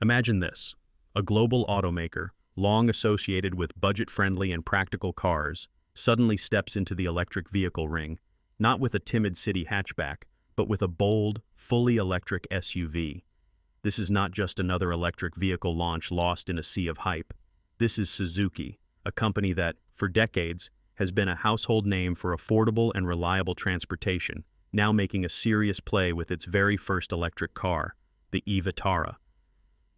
Imagine this: a global automaker, long associated with budget-friendly and practical cars, suddenly steps into the electric vehicle ring, not with a timid city hatchback, but with a bold, fully electric SUV. This is not just another electric vehicle launch lost in a sea of hype. This is Suzuki, a company that, for decades, has been a household name for affordable and reliable transportation, now making a serious play with its very first electric car, the e-Vitara.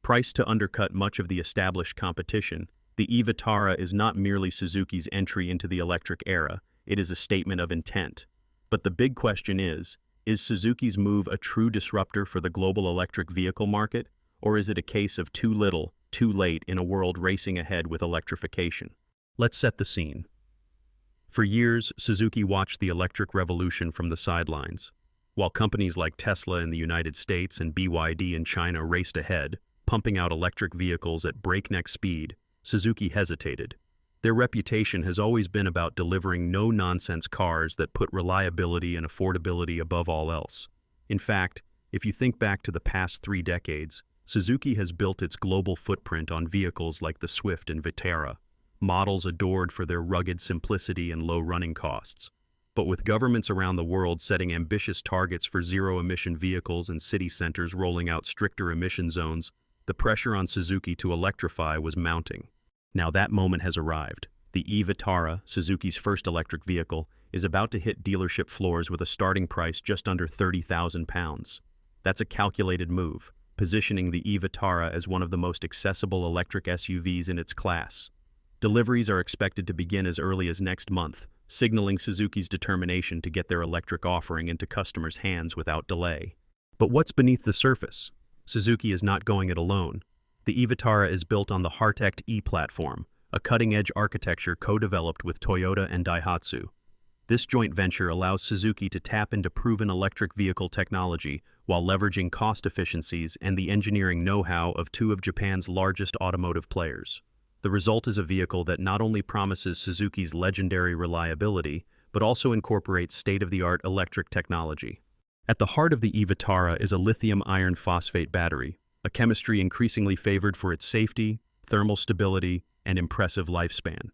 Priced to undercut much of the established competition, the e-Vitara is not merely Suzuki's entry into the electric era, it is a statement of intent. But the big question is Suzuki's move a true disruptor for the global electric vehicle market, or is it a case of too little, too late in a world racing ahead with electrification? Let's set the scene. For years, Suzuki watched the electric revolution from the sidelines. While companies like Tesla in the United States and BYD in China raced ahead, pumping out electric vehicles at breakneck speed, Suzuki hesitated. Their reputation has always been about delivering no-nonsense cars that put reliability and affordability above all else. In fact, if you think back to the past 3 decades, Suzuki has built its global footprint on vehicles like the Swift and Vitara, models adored for their rugged simplicity and low running costs. But with governments around the world setting ambitious targets for zero-emission vehicles and city centers rolling out stricter emission zones, the pressure on Suzuki to electrify was mounting. Now that moment has arrived. The e-Vitara, Suzuki's first electric vehicle, is about to hit dealership floors with a starting price just under £30,000. That's a calculated move, positioning the e-Vitara as one of the most accessible electric SUVs in its class. Deliveries are expected to begin as early as next month, signaling Suzuki's determination to get their electric offering into customers' hands without delay. But what's beneath the surface? Suzuki is not going it alone. The e-Vitara is built on the Heartect E platform, a cutting-edge architecture co-developed with Toyota and Daihatsu. This joint venture allows Suzuki to tap into proven electric vehicle technology while leveraging cost efficiencies and the engineering know-how of 2 of Japan's largest automotive players. The result is a vehicle that not only promises Suzuki's legendary reliability, but also incorporates state-of-the-art electric technology. At the heart of the e-Vitara is a lithium iron phosphate battery, a chemistry increasingly favored for its safety, thermal stability, and impressive lifespan.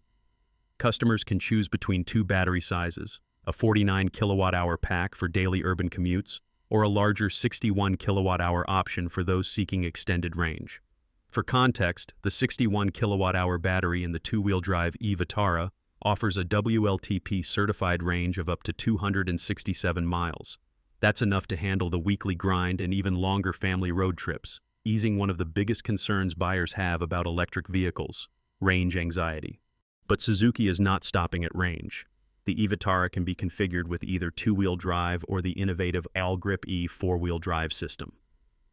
Customers can choose between 2 battery sizes, a 49 kilowatt-hour pack for daily urban commutes, or a larger 61 kilowatt-hour option for those seeking extended range. For context, the 61 kilowatt-hour battery in the 2-wheel drive e-Vitara offers a WLTP certified range of up to 267 miles. That's enough to handle the weekly grind and even longer family road trips, easing one of the biggest concerns buyers have about electric vehicles: range anxiety. But Suzuki is not stopping at range. The e-Vitara can be configured with either 2-wheel drive or the innovative ALLGRIP-e 4-wheel drive system.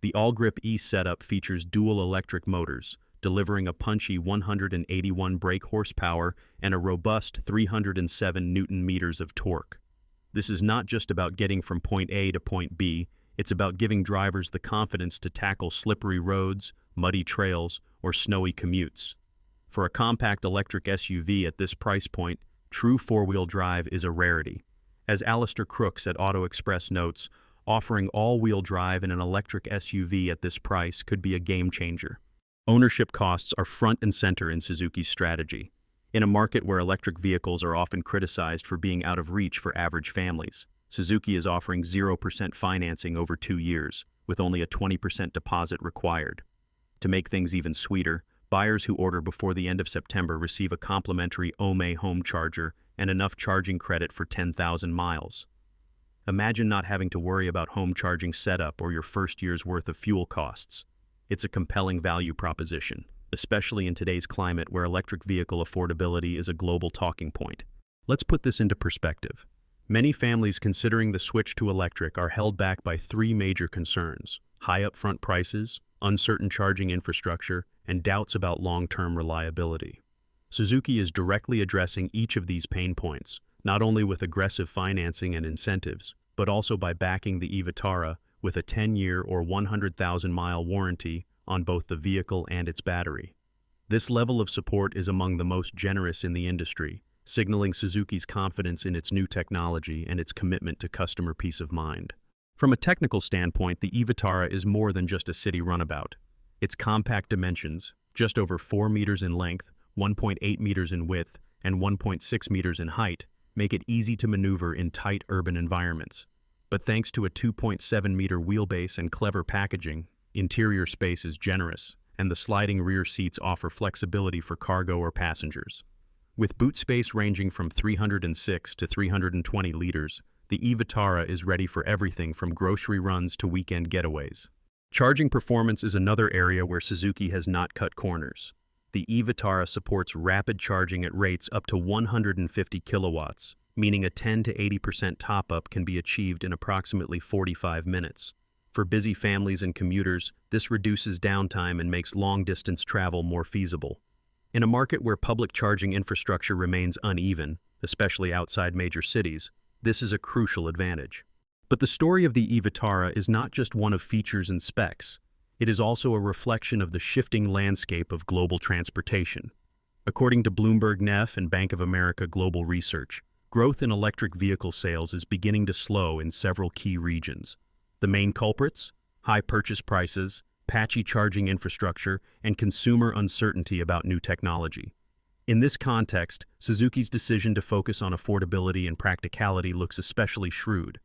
The ALLGRIP-e setup features dual electric motors, delivering a punchy 181 brake horsepower and a robust 307 Newton-meters of torque. This is not just about getting from point A to point B, it's about giving drivers the confidence to tackle slippery roads, muddy trails, or snowy commutes. For a compact electric SUV at this price point, true 4-wheel drive is a rarity. As Alistair Crooks at Auto Express notes, offering all-wheel drive in an electric SUV at this price could be a game-changer. Ownership costs are front and center in Suzuki's strategy. In a market where electric vehicles are often criticized for being out of reach for average families, Suzuki is offering 0% financing over 2 years, with only a 20% deposit required. To make things even sweeter, buyers who order before the end of September receive a complimentary Ome home charger and enough charging credit for 10,000 miles. Imagine not having to worry about home charging setup or your first year's worth of fuel costs. It's a compelling value proposition, especially in today's climate where electric vehicle affordability is a global talking point. Let's put this into perspective. Many families considering the switch to electric are held back by 3 major concerns: high upfront prices, uncertain charging infrastructure, and doubts about long-term reliability. Suzuki is directly addressing each of these pain points, not only with aggressive financing and incentives, but also by backing the e-Vitara with a 10-year or 100,000-mile warranty on both the vehicle and its battery. This level of support is among the most generous in the industry, signaling Suzuki's confidence in its new technology and its commitment to customer peace of mind. From a technical standpoint, the e-Vitara is more than just a city runabout. Its compact dimensions, just over 4 meters in length, 1.8 meters in width, and 1.6 meters in height, make it easy to maneuver in tight urban environments. But thanks to a 2.7-meter wheelbase and clever packaging, interior space is generous, and the sliding rear seats offer flexibility for cargo or passengers. With boot space ranging from 306 to 320 liters, the e-Vitara is ready for everything from grocery runs to weekend getaways. Charging performance is another area where Suzuki has not cut corners. The e-Vitara supports rapid charging at rates up to 150 kilowatts, meaning a 10 to 80% top-up can be achieved in approximately 45 minutes. For busy families and commuters, this reduces downtime and makes long-distance travel more feasible. In a market where public charging infrastructure remains uneven, especially outside major cities, this is a crucial advantage. But the story of the e-Vitara is not just one of features and specs. It is also a reflection of the shifting landscape of global transportation. According to Bloomberg NEF and Bank of America Global Research, growth in electric vehicle sales is beginning to slow in several key regions. The main culprits? High purchase prices, patchy charging infrastructure, and consumer uncertainty about new technology. In this context, Suzuki's decision to focus on affordability and practicality looks especially shrewd.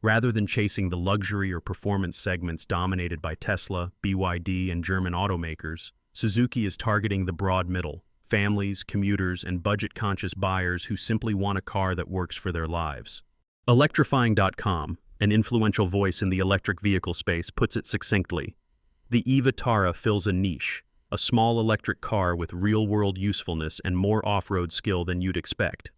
Rather than chasing the luxury or performance segments dominated by Tesla, BYD, and German automakers, Suzuki is targeting the broad middle, families, commuters, and budget-conscious buyers who simply want a car that works for their lives. Electrifying.com, an influential voice in the electric vehicle space, puts it succinctly. The e-Vitara fills a niche, a small electric car with real-world usefulness and more off-road skill than you'd expect.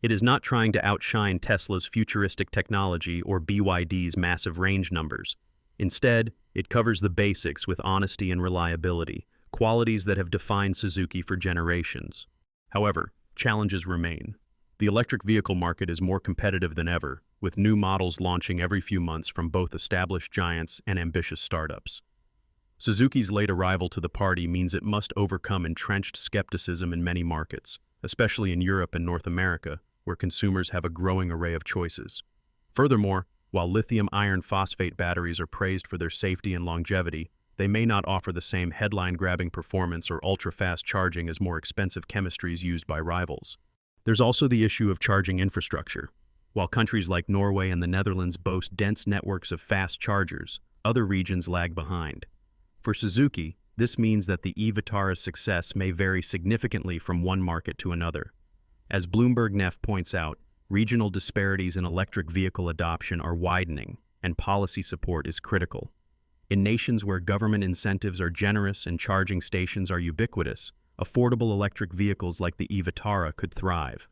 It is not trying to outshine Tesla's futuristic technology or BYD's massive range numbers. Instead, it covers the basics with honesty and reliability, qualities that have defined Suzuki for generations. However, challenges remain. The electric vehicle market is more competitive than ever, with new models launching every few months from both established giants and ambitious startups. Suzuki's late arrival to the party means it must overcome entrenched skepticism in many markets, especially in Europe and North America, where consumers have a growing array of choices. Furthermore, while lithium iron phosphate batteries are praised for their safety and longevity, they may not offer the same headline-grabbing performance or ultra-fast charging as more expensive chemistries used by rivals. There's also the issue of charging infrastructure. While countries like Norway and the Netherlands boast dense networks of fast chargers, other regions lag behind. For Suzuki, this means that the e-Vitara's success may vary significantly from one market to another. As Bloomberg NEF points out, regional disparities in electric vehicle adoption are widening, and policy support is critical. In nations where government incentives are generous and charging stations are ubiquitous, affordable electric vehicles like the e-Vitara could thrive.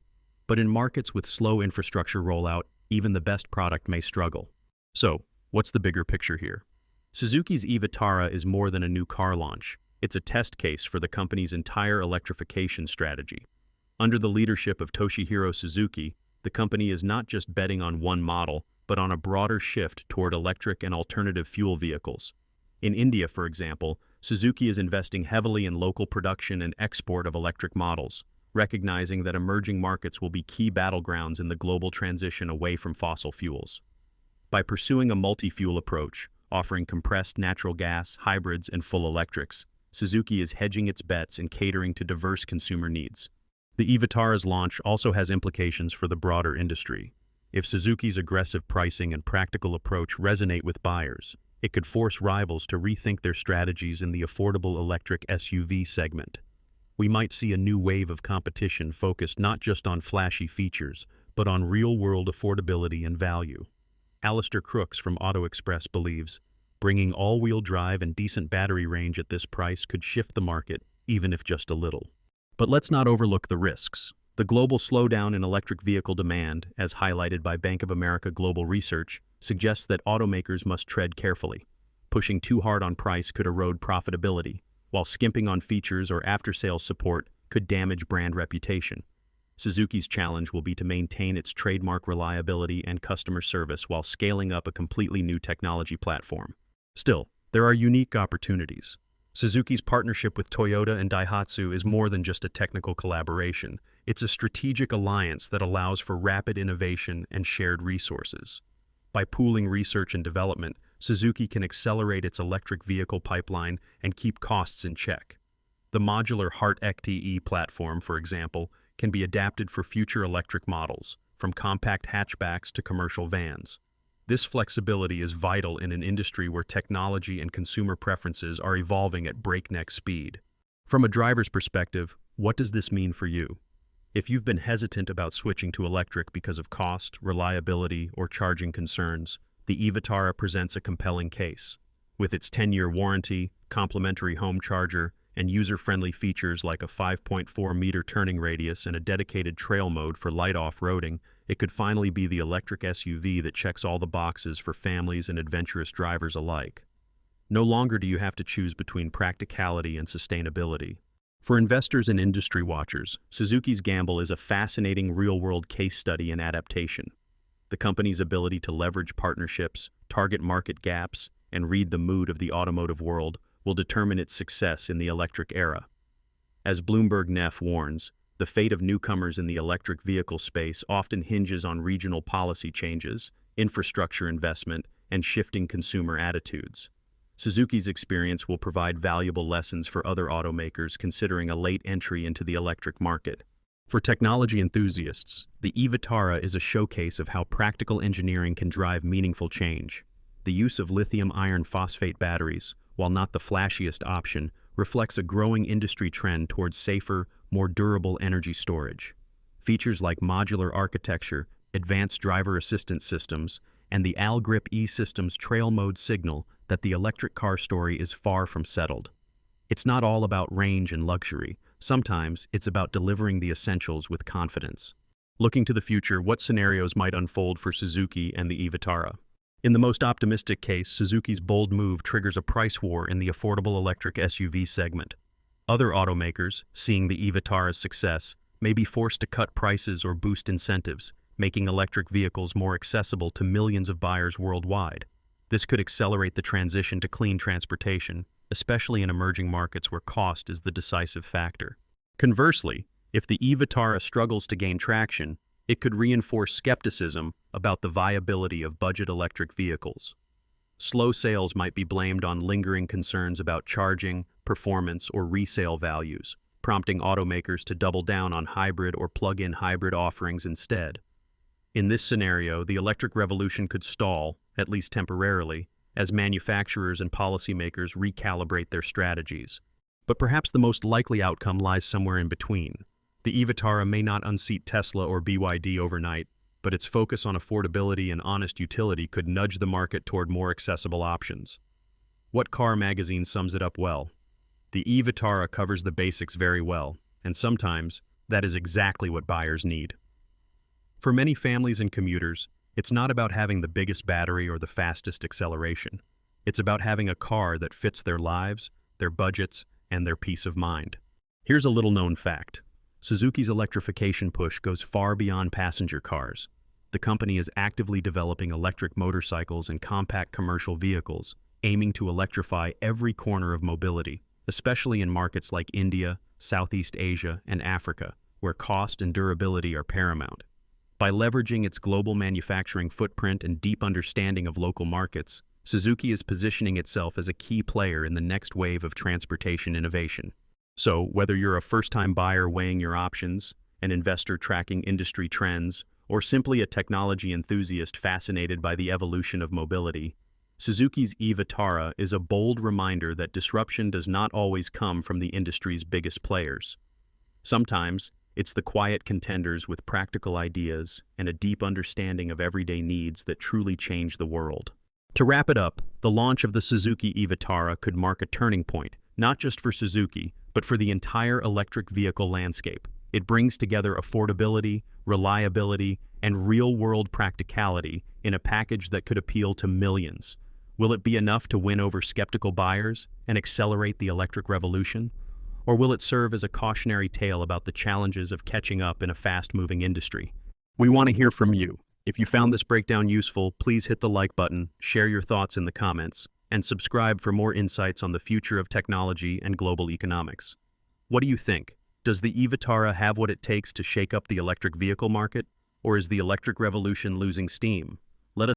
But in markets with slow infrastructure rollout, even the best product may struggle. So, what's the bigger picture here? Suzuki's e-Vitara is more than a new car launch. It's a test case for the company's entire electrification strategy. Under the leadership of Toshihiro Suzuki, the company is not just betting on one model, but on a broader shift toward electric and alternative fuel vehicles. In India, for example, Suzuki is investing heavily in local production and export of electric models, recognizing that emerging markets will be key battlegrounds in the global transition away from fossil fuels. By pursuing a multi-fuel approach, offering compressed natural gas, hybrids, and full electrics, Suzuki is hedging its bets and catering to diverse consumer needs. The e-Vitara's launch also has implications for the broader industry. If Suzuki's aggressive pricing and practical approach resonate with buyers, it could force rivals to rethink their strategies in the affordable electric SUV segment. We might see a new wave of competition focused not just on flashy features, but on real-world affordability and value. Alistair Crooks from Auto Express believes, bringing all-wheel drive and decent battery range at this price could shift the market, even if just a little. But let's not overlook the risks. The global slowdown in electric vehicle demand, as highlighted by Bank of America Global Research, suggests that automakers must tread carefully. Pushing too hard on price could erode profitability, while skimping on features or after-sales support could damage brand reputation. Suzuki's challenge will be to maintain its trademark reliability and customer service while scaling up a completely new technology platform. Still, there are unique opportunities. Suzuki's partnership with Toyota and Daihatsu is more than just a technical collaboration. It's a strategic alliance that allows for rapid innovation and shared resources. By pooling research and development, Suzuki can accelerate its electric vehicle pipeline and keep costs in check. The modular Heart-EC platform, for example, can be adapted for future electric models, from compact hatchbacks to commercial vans. This flexibility is vital in an industry where technology and consumer preferences are evolving at breakneck speed. From a driver's perspective, what does this mean for you? If you've been hesitant about switching to electric because of cost, reliability, or charging concerns, the e-Vitara presents a compelling case. With its 10-year warranty, complimentary home charger, and user-friendly features like a 5.4-meter turning radius and a dedicated trail mode for light off-roading, it could finally be the electric SUV that checks all the boxes for families and adventurous drivers alike. No longer do you have to choose between practicality and sustainability. For investors and industry watchers, Suzuki's gamble is a fascinating real-world case study in adaptation. The company's ability to leverage partnerships, target market gaps, and read the mood of the automotive world will determine its success in the electric era. As Bloomberg Neff warns, the fate of newcomers in the electric vehicle space often hinges on regional policy changes, infrastructure investment, and shifting consumer attitudes. Suzuki's experience will provide valuable lessons for other automakers considering a late entry into the electric market. For technology enthusiasts, the e-Vitara is a showcase of how practical engineering can drive meaningful change. The use of lithium iron phosphate batteries, while not the flashiest option, reflects a growing industry trend towards safer, more durable energy storage. Features like modular architecture, advanced driver assistance systems, and the ALLGRIP-e system's trail mode signal that the electric car story is far from settled. It's not all about range and luxury. Sometimes it's about delivering the essentials with confidence. Looking to the future, what scenarios might unfold for Suzuki and the e-Vitara? In the most optimistic case, Suzuki's bold move triggers a price war in the affordable electric SUV segment. Other automakers, seeing the e-Vitara's success, may be forced to cut prices or boost incentives, making electric vehicles more accessible to millions of buyers worldwide. This could accelerate the transition to clean transportation, especially in emerging markets where cost is the decisive factor. Conversely, if the e-Vitara struggles to gain traction, it could reinforce skepticism about the viability of budget electric vehicles. Slow sales might be blamed on lingering concerns about charging, performance, or resale values, prompting automakers to double down on hybrid or plug-in hybrid offerings instead. In this scenario, the electric revolution could stall, at least temporarily, as manufacturers and policymakers recalibrate their strategies. But perhaps the most likely outcome lies somewhere in between. The e-Vitara may not unseat Tesla or BYD overnight, but its focus on affordability and honest utility could nudge the market toward more accessible options. What car magazine sums it up well? The e-Vitara covers the basics very well, and sometimes that is exactly what buyers need. For many families and commuters, it's not about having the biggest battery or the fastest acceleration. It's about having a car that fits their lives, their budgets, and their peace of mind. Here's a little-known fact. Suzuki's electrification push goes far beyond passenger cars. The company is actively developing electric motorcycles and compact commercial vehicles, aiming to electrify every corner of mobility, especially in markets like India, Southeast Asia, and Africa, where cost and durability are paramount. By leveraging its global manufacturing footprint and deep understanding of local markets, Suzuki is positioning itself as a key player in the next wave of transportation innovation. So, whether you're a first-time buyer weighing your options, an investor tracking industry trends, or simply a technology enthusiast fascinated by the evolution of mobility, Suzuki's e-Vitara is a bold reminder that disruption does not always come from the industry's biggest players. Sometimes, it's the quiet contenders with practical ideas and a deep understanding of everyday needs that truly change the world. To wrap it up, the launch of the Suzuki e-Vitara could mark a turning point, not just for Suzuki, but for the entire electric vehicle landscape. It brings together affordability, reliability, and real-world practicality in a package that could appeal to millions. Will it be enough to win over skeptical buyers and accelerate the electric revolution? Or will it serve as a cautionary tale about the challenges of catching up in a fast-moving industry? We want to hear from you. If you found this breakdown useful, please hit the like button, share your thoughts in the comments, and subscribe for more insights on the future of technology and global economics. What do you think? Does the e-Vitara have what it takes to shake up the electric vehicle market? Or is the electric revolution losing steam? Let us